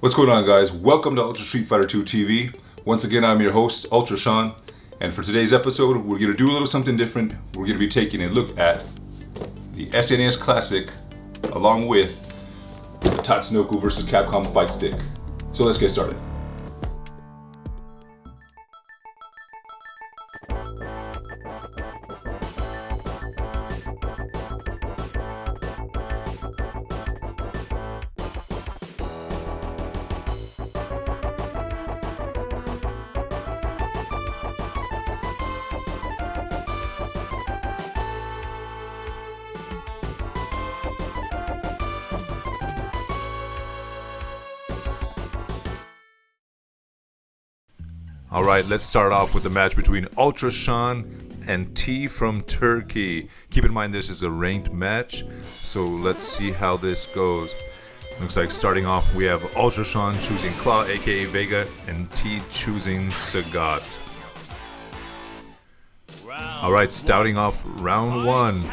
What's going on, guys? Welcome to Ultra Street Fighter 2 TV. Once again, I'm your host, Ultra Sean, and for today's episode, we're going to do a little something different. We're going to be taking a look at the SNES Classic along with the Tatsunoko Vs Capcom fight stick. So let's get started. Alright, let's start off with the match between Ultra Sean and T from Turkey. Keep in mind this is a ranked match, so let's see how this goes. Looks like starting off we have Ultra Sean choosing Claw aka Vega and T choosing Sagat. Alright, starting off round one.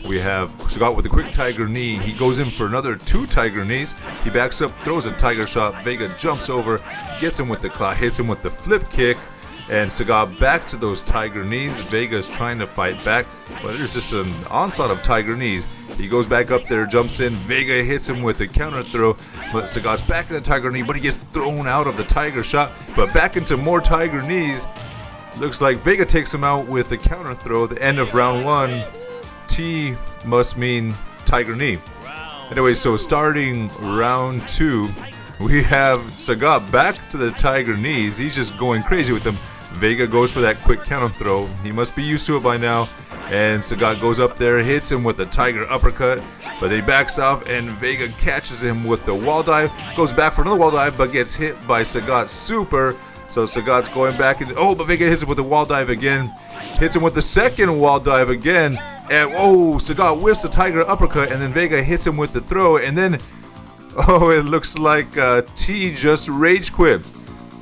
We have Sagat with a quick tiger knee. He goes in for another 2 tiger knees. He backs up, throws a tiger shot. Vega jumps over, gets him with the claw, hits him with the flip kick. And Sagat back to those tiger knees. Vega's trying to fight back, but there's just an onslaught of tiger knees. He goes back up there, jumps in. Vega hits him with the counter throw, but Sagat's back in the tiger knee, but he gets thrown out of the tiger shot, but back into more tiger knees. Looks like Vega takes him out with the counter throw. The end of round one. T must mean tiger knee. Anyway, so starting round 2, we have Sagat back to the tiger knees. He's just going crazy with them. Vega goes for that quick counter throw. He must be used to it by now. And Sagat goes up there, hits him with a tiger uppercut, but he backs off and Vega catches him with the wall dive. Goes back for another wall dive, but gets hit by Sagat's super. So Sagat's going back and but Vega hits him with the wall dive again. Hits him with the second wall dive again. And Sagat whiffs the tiger uppercut, and then Vega hits him with the throw, and then it looks like T just rage quit.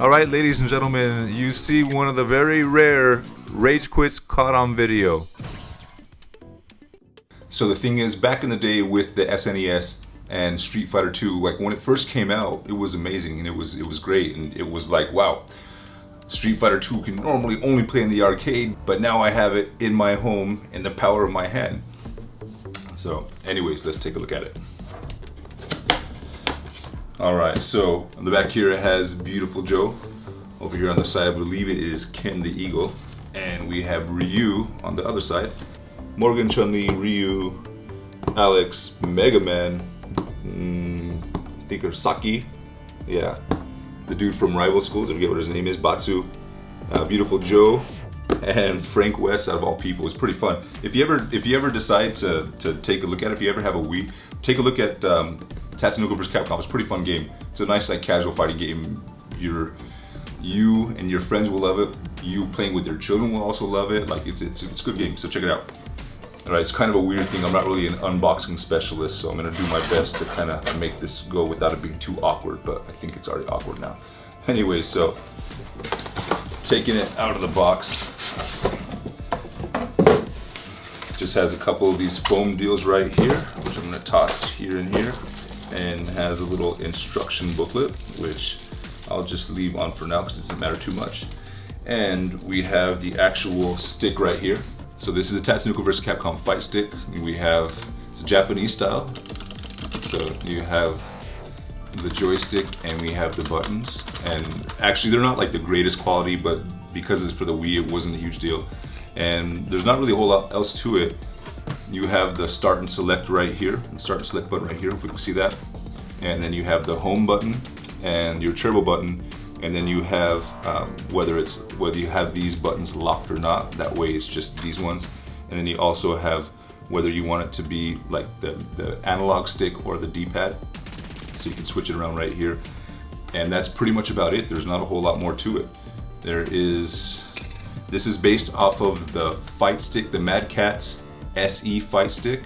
Alright, ladies and gentlemen, you see one of the very rare rage quits caught on video. So the thing is, back in the day with the SNES and Street Fighter 2, like when it first came out, it was amazing and it was great, and it was like, wow, Street Fighter 2 can normally only play in the arcade, but now I have it in my home in the power of my hand. So anyways, let's take a look at it. Alright, so on the back here it has Beautiful Joe. Over here on the side, I believe it is Ken the Eagle. And we have Ryu on the other side. Morgan, Chun-Li, Ryu, Alex, Mega Man, I think Saki, yeah. The dude from Rival Schools, I forget what his name is, Batsu, Beautiful Joe, and Frank West, out of all people. It's pretty fun. If you ever decide to take a look at it, if you ever have a Wii, take a look at Tatsunoko Vs Capcom. It's a pretty fun game. It's a nice like casual fighting game. You and your friends will love it. You playing with your children will also love it. Like it's a good game. So check it out. Alright, it's kind of a weird thing. I'm not really an unboxing specialist, so I'm going to do my best to kind of make this go without it being too awkward, but I think it's already awkward now. Anyway, so taking it out of the box. Just has a couple of these foam deals right here, which I'm going to toss here and here, and has a little instruction booklet, which I'll just leave on for now because it doesn't matter too much. And we have the actual stick right here. So this is a Tatsunoko Vs Capcom fight stick. It's a Japanese style. So you have the joystick and we have the buttons. And actually they're not like the greatest quality, but because it's for the Wii, it wasn't a huge deal. And there's not really a whole lot else to it. You have the start and select right here, the start and select button right here, if we can see that. And then you have the home button and your turbo button. And then you have whether you have these buttons locked or not. That way it's just these ones. And then you also have whether you want it to be like the analog stick or the D-pad. So you can switch it around right here. And that's pretty much about it. There's not a whole lot more to it. This is based off of the fight stick, the Mad Catz SE fight stick.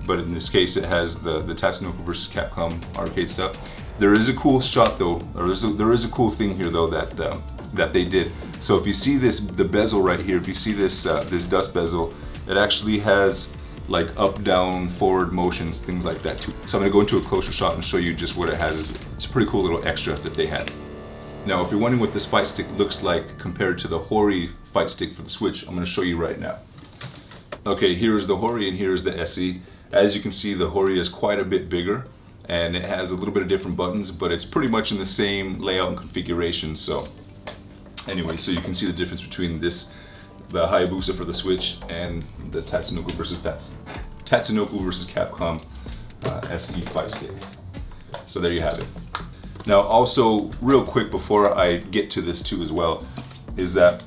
But in this case it has the Tatsunoko Vs Capcom arcade stuff. There is a cool shot though, or there is a cool thing here though that they did. So if you see the bezel right here, if you see this dust bezel, it actually has like up, down, forward motions, things like that too. So I'm gonna go into a closer shot and show you just what it has. It's a pretty cool little extra that they had. Now, if you're wondering what this fight stick looks like compared to the Hori fight stick for the Switch, I'm gonna show you right now. Okay, here is the Hori and here is the SE. As you can see, the Hori is quite a bit bigger and it has a little bit of different buttons, but it's pretty much in the same layout and configuration. So anyway, so you can see the difference between this, the Hayabusa for the Switch, and the Tatsunoko vs Capcom SE fight stick. So there you have it. Now also, real quick before I get to this too as well, is that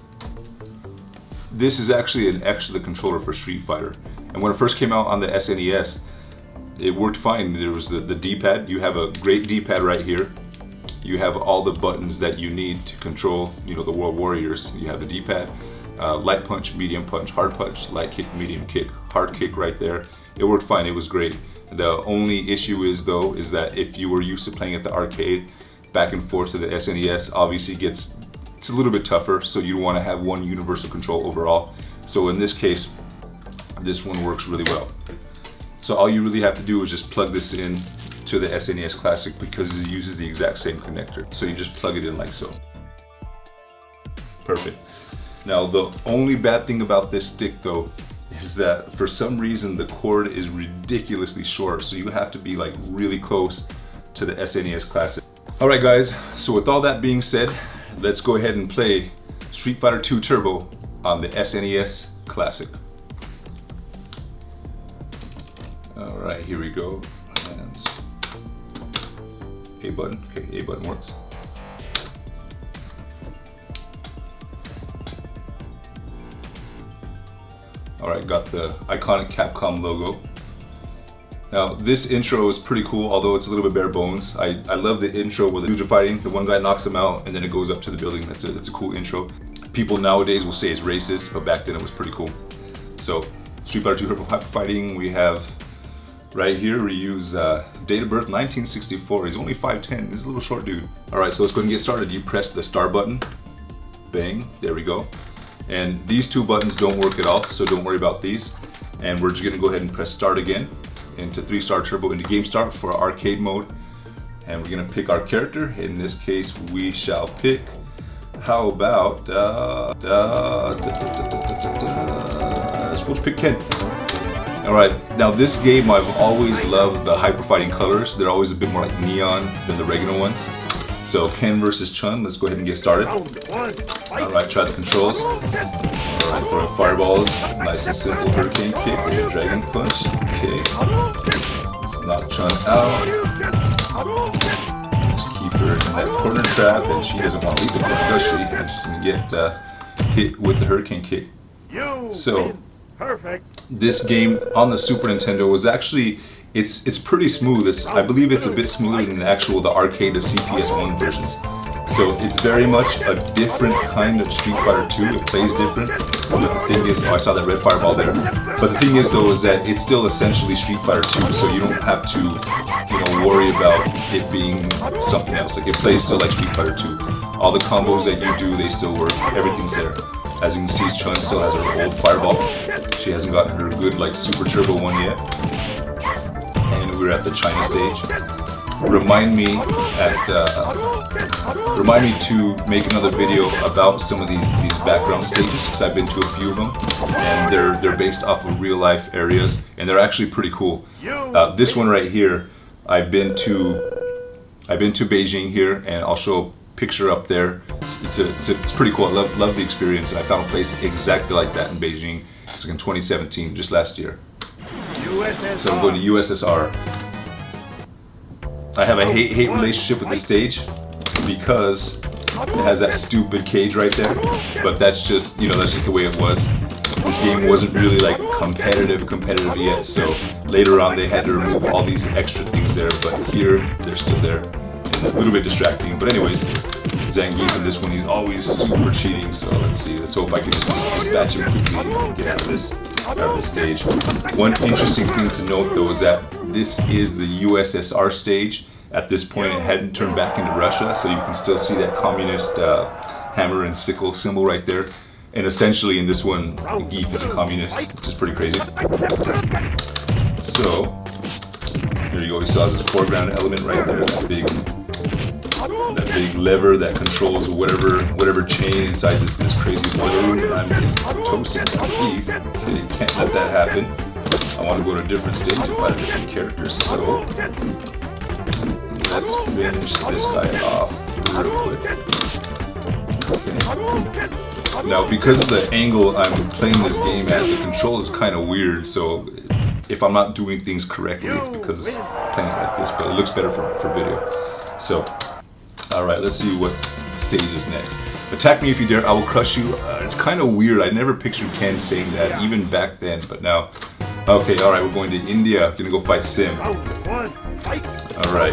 this is actually an extra controller for Street Fighter. And when it first came out on the SNES, it worked fine. There was the D-pad. You have a great D-pad right here. You have all the buttons that you need to control, you know, the World Warriors. You have the D-pad, light punch, medium punch, hard punch, light kick, medium kick, hard kick right there. It worked fine, it was great. The only issue is though, is that if you were used to playing at the arcade, back and forth to the SNES, obviously it's a little bit tougher, so you want to have one universal control overall. So in this case, this one works really well. So all you really have to do is just plug this in to the SNES Classic because it uses the exact same connector. So you just plug it in like so. Perfect. Now the only bad thing about this stick though is that for some reason the cord is ridiculously short, so you have to be like really close to the SNES Classic. Alright guys, so with all that being said, let's go ahead and play Street Fighter 2 Turbo on the SNES Classic. Alright, here we go. And A button, okay, A button works. Alright, got the iconic Capcom logo. Now this intro is pretty cool, although it's a little bit bare bones. I love the intro where the dudes are fighting, the one guy knocks him out and then it goes up to the building. That's a cool intro. People nowadays will say it's racist, but back then it was pretty cool. So Street Fighter 2 Turbo Fighting, we have right here, we use date of birth 1964. He's only 5'10", he's a little short dude. Alright, so let's go ahead and get started. You press the start button, bang, there we go. And these two buttons don't work at all, so don't worry about these. And we're just gonna go ahead and press start again into 3-star turbo into game start for arcade mode. And we're gonna pick our character. In this case, we shall pick, how about, we'll pick Ken. Alright, now this game I've always loved the hyper fighting colors. They're always a bit more like neon than the regular ones. So Ken versus Chun, let's go ahead and get started. Alright, try the controls. Alright, throwing fireballs, nice and simple. Hurricane kick, dragon punch, okay. Let's knock Chun out. Just keep her in that corner trap, and she doesn't want to leave the corner, does she? And she's gonna get hit with the hurricane kick. So, this game on the Super Nintendo was actually, it's pretty smooth. I believe it's a bit smoother than the arcade, the CPS1 versions. So it's very much a different kind of Street Fighter 2. It plays different. But the thing is, oh, I saw that red fireball there. But the thing is though, is that it's still essentially Street Fighter 2, so you don't have to, you know, worry about it being something else. Like it plays still like Street Fighter 2. All the combos that you do, they still work. Everything's there. As you can see, Chun still has her old fireball. She hasn't gotten her good like Super Turbo one yet. And we're at the China stage. Remind me to make another video about some of these background stages, because I've been to a few of them, and they're based off of real life areas, and they're actually pretty cool. This one right here, I've been to Beijing here, and I'll show a picture up there. It's pretty cool. I love the experience, and I found a place exactly like that in Beijing. It's like in 2017, just last year. So I'm going to USSR. I have a hate-hate relationship with this stage because it has that stupid cage right there, but that's just, you know, that's just the way it was. This game wasn't really like competitive yet, so later on they had to remove all these extra things there, but here they're still there. A little bit distracting, but anyways, Zangief in this one, he's always super cheating, so let's see, let's hope I can just dispatch him quickly and get out of this stage. One interesting thing to note though is that this is the USSR stage. At this point it hadn't turned back into Russia, so you can still see that communist hammer and sickle symbol right there. And essentially in this one, Geef is a communist, which is pretty crazy. So, here you go, he saw this foreground element right there, that big lever that controls whatever chain inside this crazy boiler room, and I'm getting toasted with Geef. You can't let that happen. I want to go to a different stage and fight a different character, so let's finish this guy off real quick. Okay. Now, because of the angle I'm playing this game at, the control is kind of weird, so if I'm not doing things correctly, it's because I'm playing it like this, but it looks better for video. So, alright, let's see what stage is next. Attack me if you dare, I will crush you. It's kind of weird, I never pictured Ken saying that, even back then, but now... Okay, alright, we're going to India, gonna go fight Sim. Alright,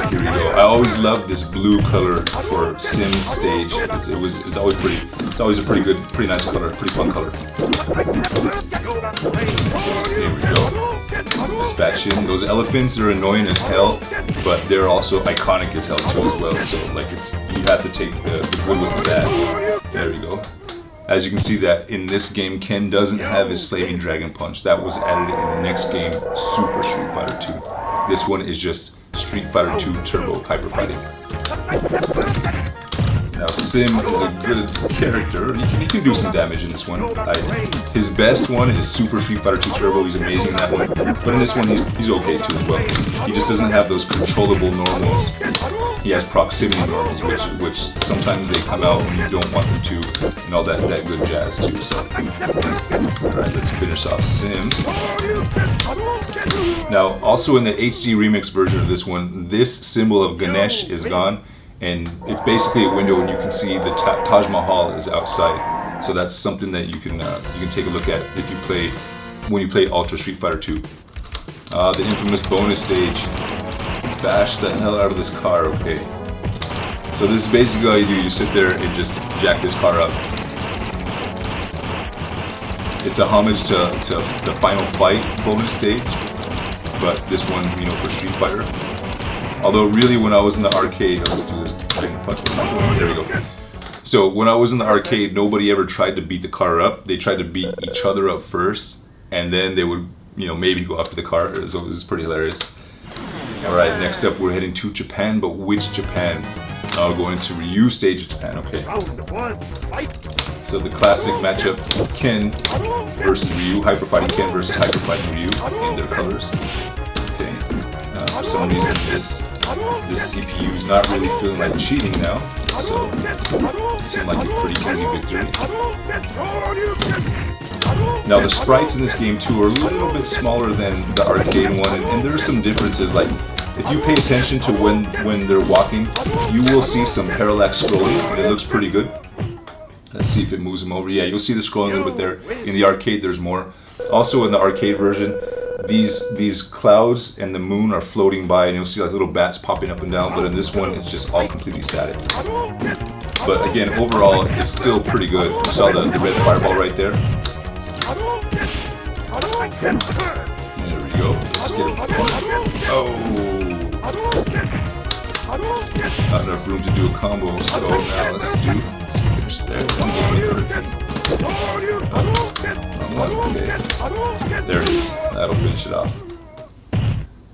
here we go. I always loved this blue color for Sim stage. It's always a pretty nice color, pretty fun color. Here we go. Dispatch him. Those elephants are annoying as hell, but they're also iconic as hell too as well. So like you have to take the good with the bad. There we go. As you can see that in this game, Ken doesn't have his Flaming Dragon Punch. That was added in the next game, Super Street Fighter 2. This one is just Street Fighter 2 Turbo Hyper Fighting. Now Sim is a good character. He can do some damage in this one. His best one is Super Street Fighter 2 Turbo. He's amazing in that one. But in this one, he's okay too as well. He just doesn't have those controllable normals. He has proximity normals, which sometimes they come out when you don't want them to, and all that good jazz too. So, alright, let's finish off Sim. Now, also in the HD remix version of this one, this symbol of Ganesh is gone. And it's basically a window, and you can see the Taj Mahal is outside. So that's something that you can take a look at if you when you play Ultra Street Fighter 2. The infamous bonus stage. Bash the hell out of this car. Okay. So this is basically all you do. You sit there and just jack this car up. It's a homage to the Final Fight bonus stage, but this one, for Street Fighter. Although really when I was in the arcade, let's do this, there we go. So when I was in the arcade, nobody ever tried to beat the car up. They tried to beat each other up first, and then they would, maybe go after the car. So this is pretty hilarious. Alright, next up we're heading to Japan, but which Japan? I'll go into Ryu stage of Japan, okay. So the classic matchup, Ken versus Ryu, Hyper Fighting Ken versus Hyper Fighting Ryu in their colors. Okay, for some reason this CPU is not really feeling like cheating now, so it seemed like a pretty easy victory. Now the sprites in this game too are a little bit smaller than the arcade one, and there are some differences. Like if you pay attention to when they're walking, you will see some parallax scrolling, and it looks pretty good. Let's see if it moves them over. Yeah, you'll see the scrolling a little bit there. In the arcade, there's more. Also in the arcade version, these clouds and the moon are floating by, and you'll see like little bats popping up and down, but in this one it's just all completely static. But again, overall it's still pretty good. You saw the red fireball right there. There we go. Let's get it. Oh! Not enough room to do a combo, so now let's finish there. There it is. That'll finish it off.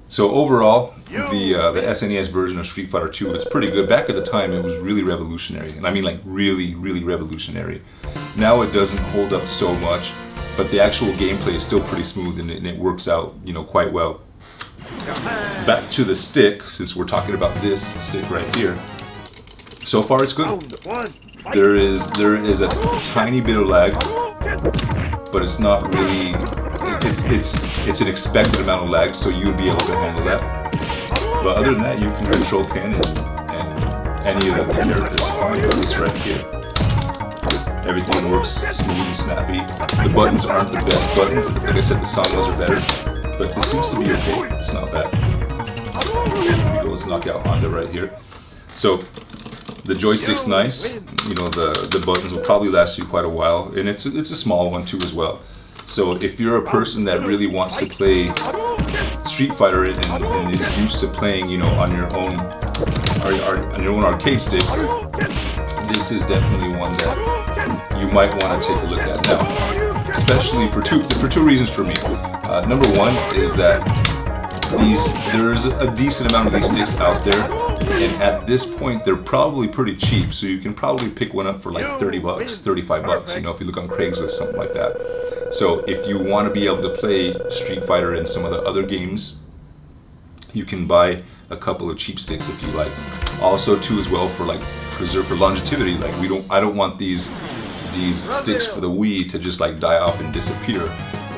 So overall, the SNES version of Street Fighter 2, it's pretty good. Back at the time, it was really revolutionary, and I mean like really, really revolutionary. Now it doesn't hold up so much, but the actual gameplay is still pretty smooth, and it works out, quite well. Back to the stick, since we're talking about this stick right here. So far, it's good. There is a tiny bit of lag, but it's not really. It's an expected amount of lag, so you'll be able to handle that. But other than that, you can control Ken and any of the characters fine with this right here. Everything works smooth and snappy. The buttons aren't the best buttons. Like I said, the Sambas are better, but this seems to be okay. It's not bad. Here we go. Let's knock out Honda right here. So the joystick's nice. The buttons will probably last you quite a while, and it's a small one too as well. So if you're a person that really wants to play Street Fighter and is used to playing, on your own arcade sticks, this is definitely one that you might want to take a look at now, especially for two reasons for me. Number one is that there's a decent amount of these sticks out there, and at this point they're probably pretty cheap, so you can probably pick one up for like 30 bucks, 35 bucks, you know, if you look on Craigslist, something like that. So if you want to be able to play Street Fighter and some of the other games, you can buy a couple of cheap sticks if you like. Also too as well, for like preserve for longevity, like I don't want these sticks for the Wii to just like die off and disappear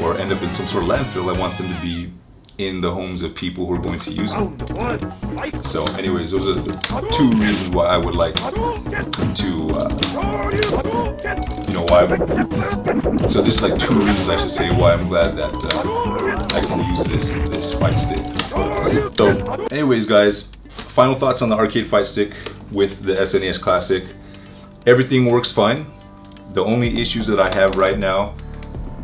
or end up in some sort of landfill. I want them to be in the homes of people who are going to use them. So anyways, those are the two reasons why I would like to, so this is like two reasons I should say why I'm glad that I can use this fight stick. So anyways guys, final thoughts on the arcade fight stick with the SNES Classic. Everything works fine. The only issues that I have right now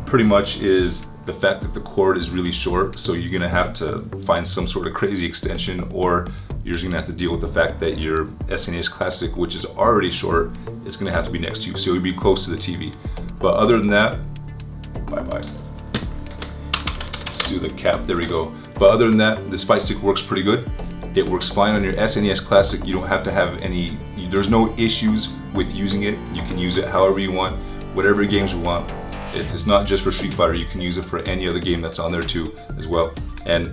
pretty much is the fact that the cord is really short, so you're gonna have to find some sort of crazy extension, or you're just gonna have to deal with the fact that your SNES Classic, which is already short, is gonna have to be next to you, so you'll be close to the TV. But other than that, bye-bye. Let's do the cap, there we go. But other than that, the fight stick works pretty good. It works fine on your SNES Classic. You don't have to have any, there's no issues with using it. You can use it however you want, whatever games you want. It's not just for Street Fighter, you can use it for any other game that's on there too as well. And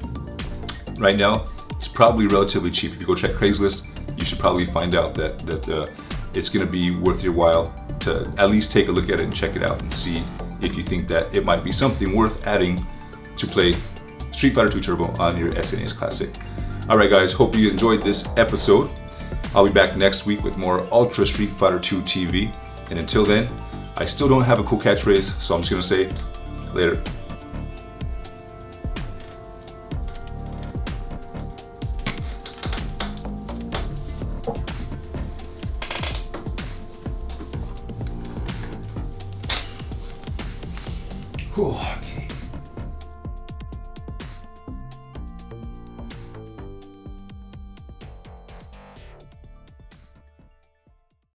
right now, it's probably relatively cheap. If you go check Craigslist, you should probably find out that it's gonna be worth your while to at least take a look at it and check it out and see if you think that it might be something worth adding to play Street Fighter 2 Turbo on your SNES Classic. All right guys, hope you enjoyed this episode. I'll be back next week with more Ultra Street Fighter 2 TV. And until then, I still don't have a cool catchphrase, so I'm just gonna say later. Okay.